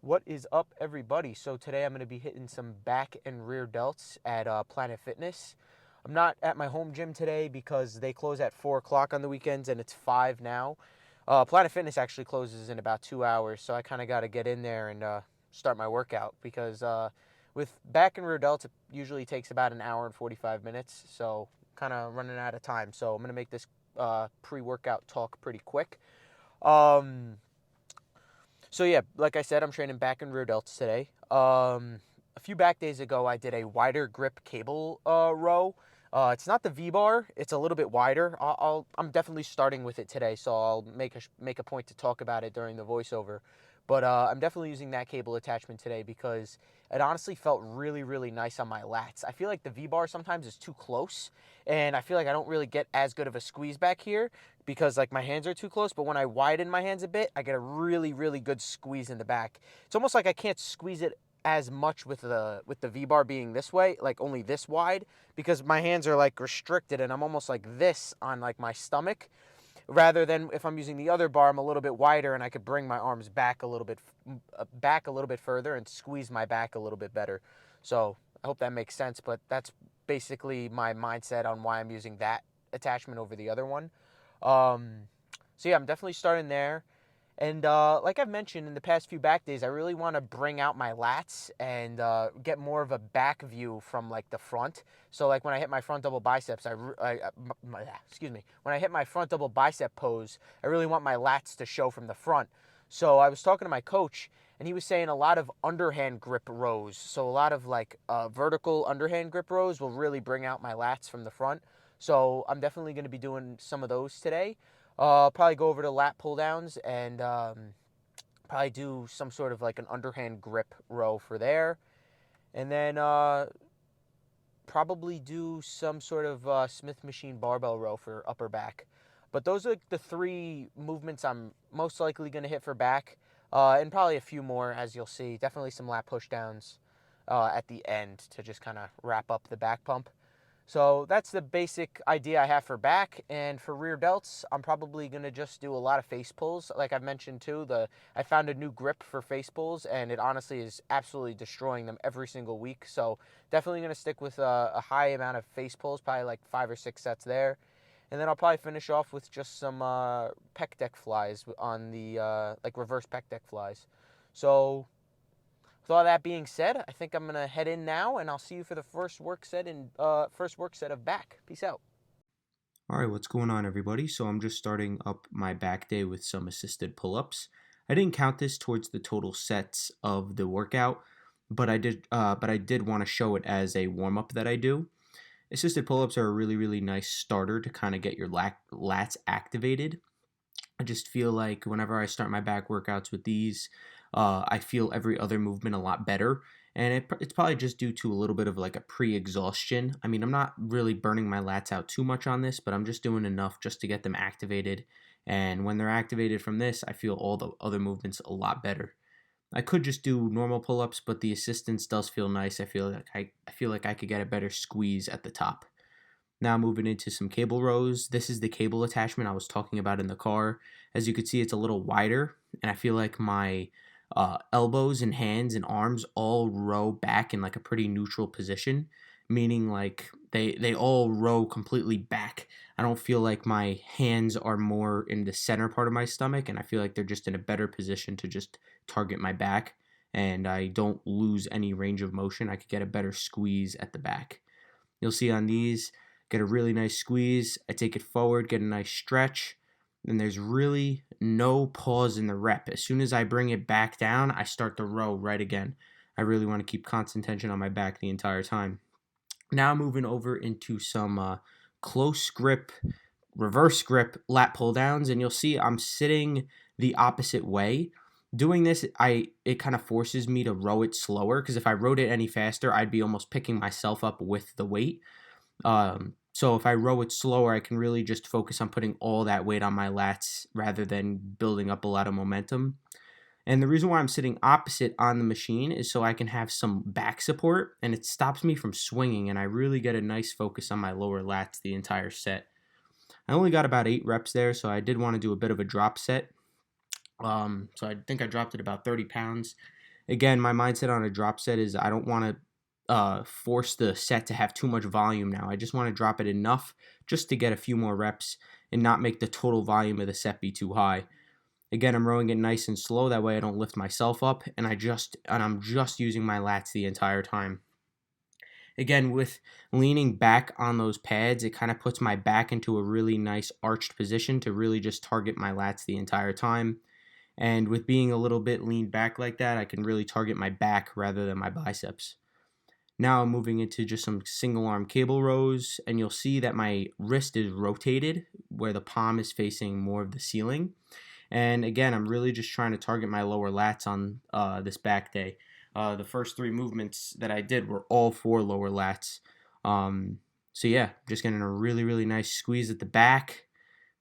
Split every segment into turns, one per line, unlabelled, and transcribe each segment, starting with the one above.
What is up, everybody? So today I'm going to be hitting some back and rear delts at Planet Fitness. I'm not at my home gym today because they close at 4 o'clock on the weekends and it's 5 now. Planet Fitness actually closes in about 2 hours, so I kind of got to get in there and start my workout because with back and rear delts, it usually takes about an hour and 45 minutes, so kind of running out of time. So I'm going to make this pre-workout talk pretty quick. Um, so yeah, like I said, I'm training back and rear delts today. A few back days ago, I did a wider grip cable row. It's not the V bar; it's a little bit wider. I'm definitely starting with it today, so I'll make a point to talk about it during the voiceover. But I'm definitely using that cable attachment today because it honestly felt really, really nice on my lats. I feel like the V bar sometimes is too close, and I feel like I don't really get as good of a squeeze back here because like my hands are too close, but when I widen my hands a bit, I get a really, really good squeeze in the back. It's almost like I can't squeeze it as much with the V-bar being this way, like only this wide, because my hands are like restricted and I'm almost like this on like my stomach, rather than if I'm using the other bar, I'm a little bit wider and I could bring my arms back a little bit further and squeeze my back a little bit better. So I hope that makes sense, but that's basically my mindset on why I'm using that attachment over the other one. Um, so yeah, I'm definitely starting there. And like I've mentioned in the past few back days, I really want to bring out my lats and get more of a back view from like the front. So like when I hit my front double biceps, excuse me, when I hit my front double bicep pose, I really want my lats to show from the front. So I was talking to my coach, and he was saying a lot of underhand grip rows. So a lot of like vertical underhand grip rows will really bring out my lats from the front. So I'm definitely going to be doing some of those today. Probably go over to lat pull downs and probably do some sort of like an underhand grip row for there. And then probably do some sort of Smith machine barbell row for upper back. But those are the three movements I'm most likely going to hit for back, and probably a few more as you'll see. Definitely some lat push downs at the end to just kind of wrap up the back pump. So that's the basic idea I have for back. And for rear delts, I'm probably going to just do a lot of face pulls. Like I've mentioned too, I found a new grip for face pulls, and it honestly is absolutely destroying them every single week. So definitely going to stick with a high amount of face pulls, probably like 5 or 6 sets there. And then I'll probably finish off with just some pec deck flies on the like reverse pec deck flies. So with all that being said, I think I'm gonna head in now, and I'll see you for the first work set of back. Peace out.
All right, what's going on, everybody? So I'm just starting up my back day with some assisted pull-ups. I didn't count this towards the total sets of the workout, but I did want to show it as a warm-up that I do. Assisted pull-ups are a really, really nice starter to kind of get your lats activated. I just feel like whenever I start my back workouts with these, I feel every other movement a lot better. And it's probably just due to a little bit of like a pre-exhaustion. I mean, I'm not really burning my lats out too much on this, but I'm just doing enough just to get them activated. And when they're activated from this, I feel all the other movements a lot better. I could just do normal pull-ups, but the assistance does feel nice. I feel like I could get a better squeeze at the top. Now moving into some cable rows. This is the cable attachment I was talking about in the car. As you can see, it's a little wider, and I feel like my elbows and hands and arms all row back in like a pretty neutral position, meaning like they all row completely back. I don't feel like my hands are more in the center part of my stomach, and I feel like they're just in a better position to just target my back, and I don't lose any range of motion. I could get a better squeeze at the back. You'll see on these, get a really nice squeeze. I take it forward, get a nice stretch. And there's really no pause in the rep. As soon as I bring it back down, I start to row right again. I really want to keep constant tension on my back the entire time. Now moving over into some close grip, reverse grip lat pull downs, and you'll see I'm sitting the opposite way. Doing this, it kind of forces me to row it slower because if I rowed it any faster, I'd be almost picking myself up with the weight. So if I row it slower, I can really just focus on putting all that weight on my lats rather than building up a lot of momentum. And the reason why I'm sitting opposite on the machine is so I can have some back support and it stops me from swinging and I really get a nice focus on my lower lats the entire set. I only got about 8 reps there, so I did want to do a bit of a drop set. So I think I dropped it about 30 pounds. Again, my mindset on a drop set is I don't want to force the set to have too much volume now. I just want to drop it enough just to get a few more reps and not make the total volume of the set be too high. Again, I'm rowing it nice and slow. That way I don't lift myself up, and I'm just using my lats the entire time. Again, with leaning back on those pads, it kind of puts my back into a really nice arched position to really just target my lats the entire time. And with being a little bit leaned back like that, I can really target my back rather than my biceps. Now I'm moving into just some single arm cable rows, and you'll see that my wrist is rotated where the palm is facing more of the ceiling. And again, I'm really just trying to target my lower lats on this back day. The first three movements that I did were all for lower lats. So yeah, just getting a really, really nice squeeze at the back,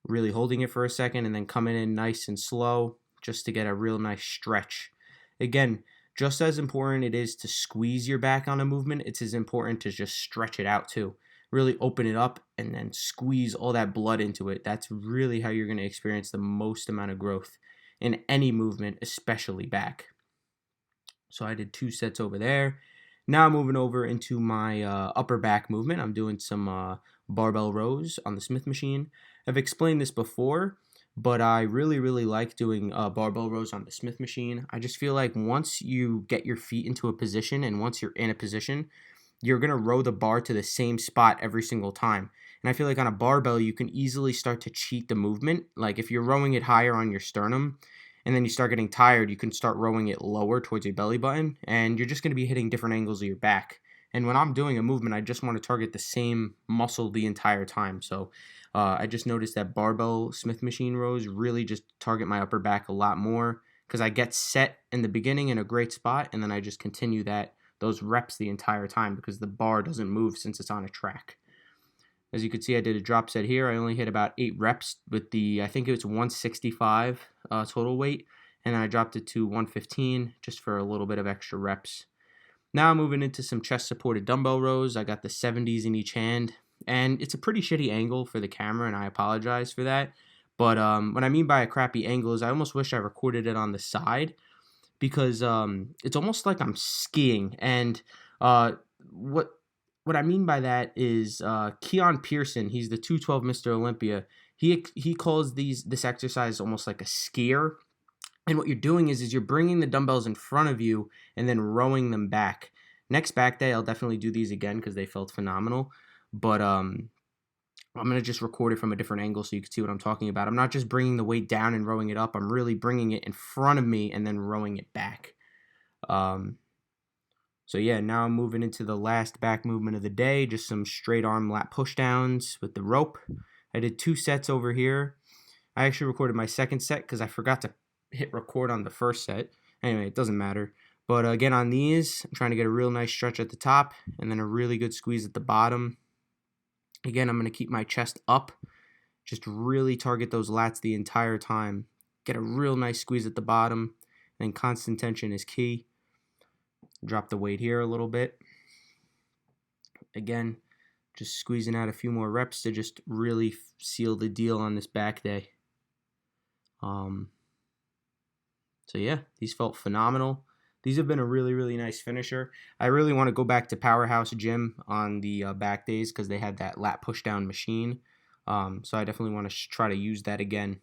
really holding it for a second, and then coming in nice and slow just to get a real nice stretch. Again, just as important it is to squeeze your back on a movement, it's as important to just stretch it out too. Really open it up and then squeeze all that blood into it. That's really how you're going to experience the most amount of growth in any movement, especially back. So I did 2 sets over there. Now I'm moving over into my upper back movement. I'm doing some barbell rows on the Smith machine. I've explained this before, but I really, really like doing barbell rows on the Smith machine. I just feel like once you get your feet into a position and once you're in a position, you're going to row the bar to the same spot every single time. And I feel like on a barbell, you can easily start to cheat the movement. Like if you're rowing it higher on your sternum and then you start getting tired, you can start rowing it lower towards your belly button, and you're just going to be hitting different angles of your back. And when I'm doing a movement, I just want to target the same muscle the entire time. So I just noticed that barbell Smith machine rows really just target my upper back a lot more because I get set in the beginning in a great spot, and then I just continue those reps the entire time because the bar doesn't move since it's on a track. As you can see, I did a drop set here. I only hit about 8 reps with I think it was 165 total weight, and then I dropped it to 115 just for a little bit of extra reps. Now I'm moving into some chest supported dumbbell rows. I got the 70s in each hand, and it's a pretty shitty angle for the camera, and I apologize for that. But what I mean by a crappy angle is I almost wish I recorded it on the side because it's almost like I'm skiing. And what I mean by that is Keon Pearson. He's the 212 Mr. Olympia. He calls this exercise almost like a skier. And what you're doing is you're bringing the dumbbells in front of you and then rowing them back. Next back day, I'll definitely do these again because they felt phenomenal. But I'm going to just record it from a different angle so you can see what I'm talking about. I'm not just bringing the weight down and rowing it up. I'm really bringing it in front of me and then rowing it back. So yeah, now I'm moving into the last back movement of the day, just some straight arm lat push downs with the rope. I did 2 sets over here. I actually recorded my second set because I forgot to hit record on the first set. Anyway, it doesn't matter. But again, on these, I'm trying to get a real nice stretch at the top and then a really good squeeze at the bottom. Again, I'm going to keep my chest up. Just really target those lats the entire time. Get a real nice squeeze at the bottom. And constant tension is key. Drop the weight here a little bit. Again, just squeezing out a few more reps to just really seal the deal on this back day. So yeah, these felt phenomenal. These have been a really, really nice finisher. I really want to go back to Powerhouse Gym on the back days because they had that lat push down machine. So I definitely want to try to use that again.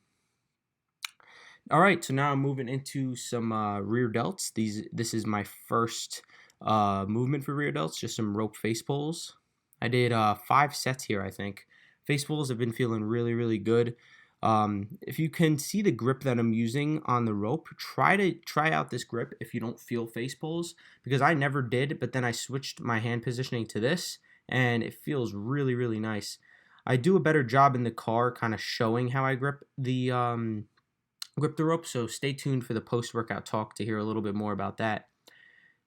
All right, so now I'm moving into some rear delts. This is my first movement for rear delts, just some rope face pulls. I did 5 sets here, I think. Face pulls have been feeling really, really good. If you can see the grip that I'm using on the rope, try out this grip if you don't feel face pulls, because I never did, but then I switched my hand positioning to this, and it feels really, really nice. I do a better job in the car kind of showing how I grip the rope, so stay tuned for the post-workout talk to hear a little bit more about that.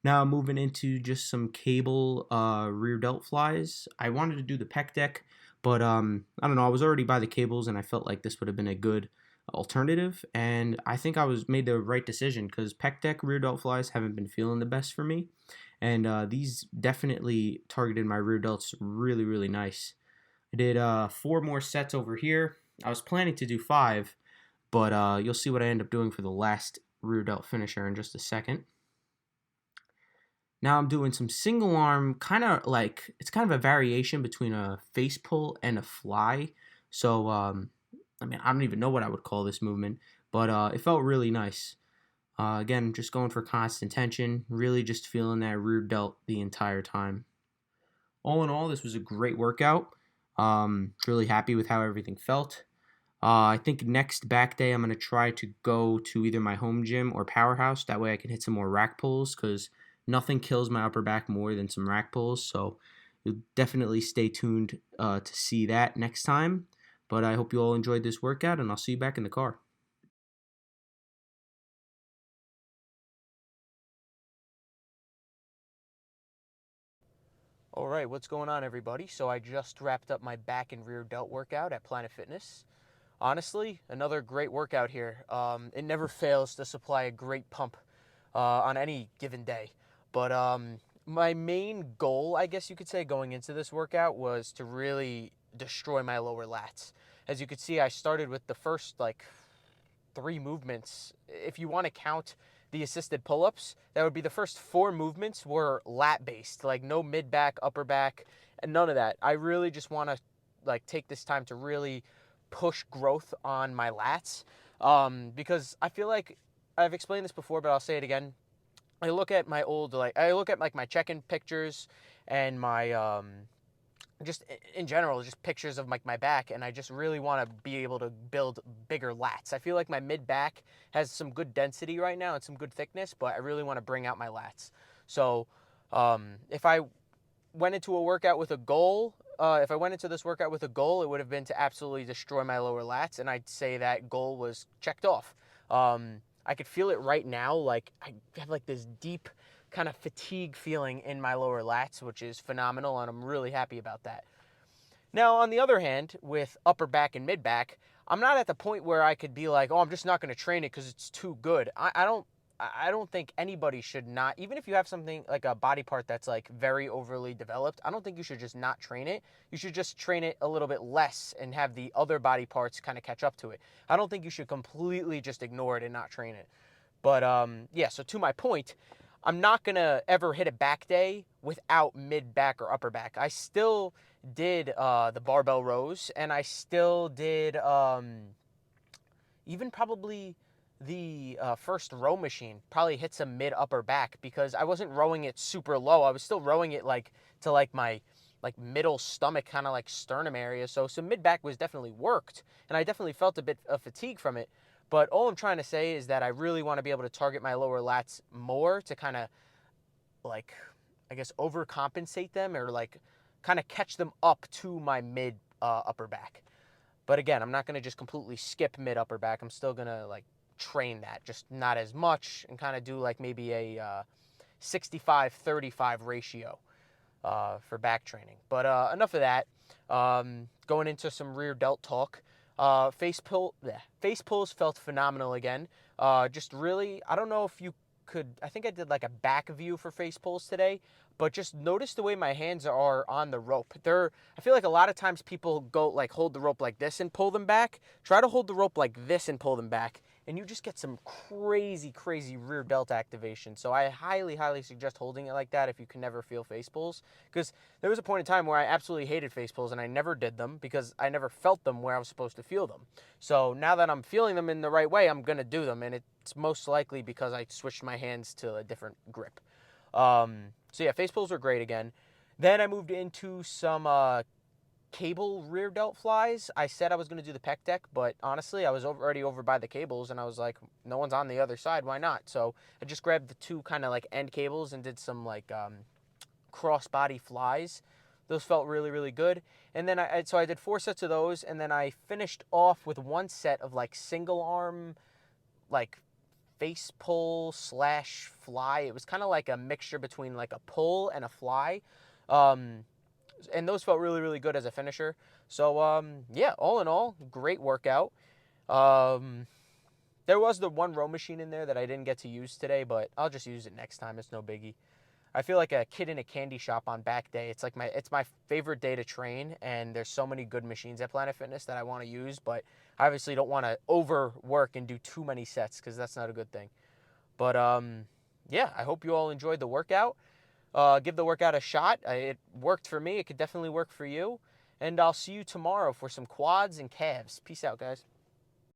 Now moving into just some cable rear delt flies. I wanted to do the pec deck, but I don't know, I was already by the cables and I felt like this would have been a good alternative, and I think I made the right decision because pec deck rear delt flies haven't been feeling the best for me, and these definitely targeted my rear delts really, really nice. I did 4 more sets over here. I was planning to do 5, but you'll see what I end up doing for the last rear delt finisher in just a second. Now I'm doing some single arm, kind of like it's kind of a variation between a face pull and a fly. So I mean, I don't even know what I would call this movement, but it felt really nice. Again, just going for constant tension, really just feeling that rear delt the entire time. All in all, this was a great workout. Really happy with how everything felt. I think next back day I'm going to try to go to either my home gym or powerhouse. That way I can hit some more rack pulls because nothing kills my upper back more than some rack pulls. So you'll definitely stay tuned to see that next time. But I hope you all enjoyed this workout, and I'll see you back in the car.
All right, what's going on, everybody? So I just wrapped up my back and rear delt workout at Planet Fitness. Honestly, another great workout here. It never fails to supply a great pump on any given day. But my main goal, I guess you could say, going into this workout was to really destroy my lower lats. As you could see, I started with the first like three movements. If you want to count the assisted pull-ups, that would be the first four movements were lat based, like no mid back, upper back, and none of that. I really just want to like take this time to really push growth on my lats, because I feel like I've explained this before, but I'll say it again. I look at like my check-in pictures and my just in general, just pictures of like my back, and I just really want to be able to build bigger lats. I feel like my mid back has some good density right now and some good thickness, but I really want to bring out my lats. So, if I went into a workout with a goal, if I went into this workout with a goal, it would have been to absolutely destroy my lower lats, and I'd say that goal was checked off. I could feel it right now, like I have like this deep kind of fatigue feeling in my lower lats, which is phenomenal, and I'm really happy about that. Now, on the other hand, with upper back and mid back, I'm not at the point where I could be like, oh, I'm just not going to train it because it's too good. I don't think anybody should not, even if you have something like a body part that's like very overly developed, I don't think you should just not train it. You should just train it a little bit less and have the other body parts kind of catch up to it. I don't think you should completely just ignore it and not train it. But yeah, so to my point, I'm not going to ever hit a back day without mid back or upper back. I still did the barbell rows, and I still did even probably the first row machine probably hit some mid upper back because I wasn't rowing it super low. I was still rowing it like to like my like middle stomach, kind of like sternum area. So some mid back was definitely worked, and I definitely felt a bit of fatigue from it. But all I'm trying to say is that I really want to be able to target my lower lats more to kind of like, I guess, overcompensate them or like kind of catch them up to my mid upper back. But again, I'm not going to just completely skip mid upper back. I'm still going to like train that, just not as much, and kind of do like maybe a 65-35 ratio for back training. But enough of that. Going into some rear delt talk. Face pulls felt phenomenal again. Just really, I don't know if you could. I think I did like a back view for face pulls today, but just notice the way my hands are on the rope. I feel like a lot of times people go like hold the rope like this and pull them back. Try to hold the rope like this and pull them back, and you just get some crazy rear delt activation. So I highly suggest holding it like that if you can never feel face pulls, because there was a point in time where I absolutely hated face pulls and I never did them because I never felt them where I was supposed to feel them. So now that I'm feeling them in the right way, I'm gonna do them, and it's most likely because I switched my hands to a different grip. So yeah, face pulls were great again. Then I moved into some cable rear delt flies. I said I was going to do the pec deck, but honestly, I was already over by the cables, and I was like, no one's on the other side. Why not? So I just grabbed the two kind of like end cables and did some like cross body flies. Those felt really good. And then I did 4 sets of those, and then I finished off with one set of like single arm like face pull slash fly. It was kind of like a mixture between like a pull and a fly. Um, and those felt really good as a finisher. So yeah, all in all, great workout. Um, there was the one row machine in there that I didn't get to use today, but I'll just use it next time. It's no biggie. I feel like a kid in a candy shop on back day. It's my favorite day to train, and there's so many good machines at Planet Fitness that I want to use, but I obviously don't want to overwork and do too many sets because that's not a good thing. But yeah, I hope you all enjoyed the workout. Give the workout a shot. It worked for me. It could definitely work for you. And I'll see you tomorrow for some quads and calves. Peace out, guys.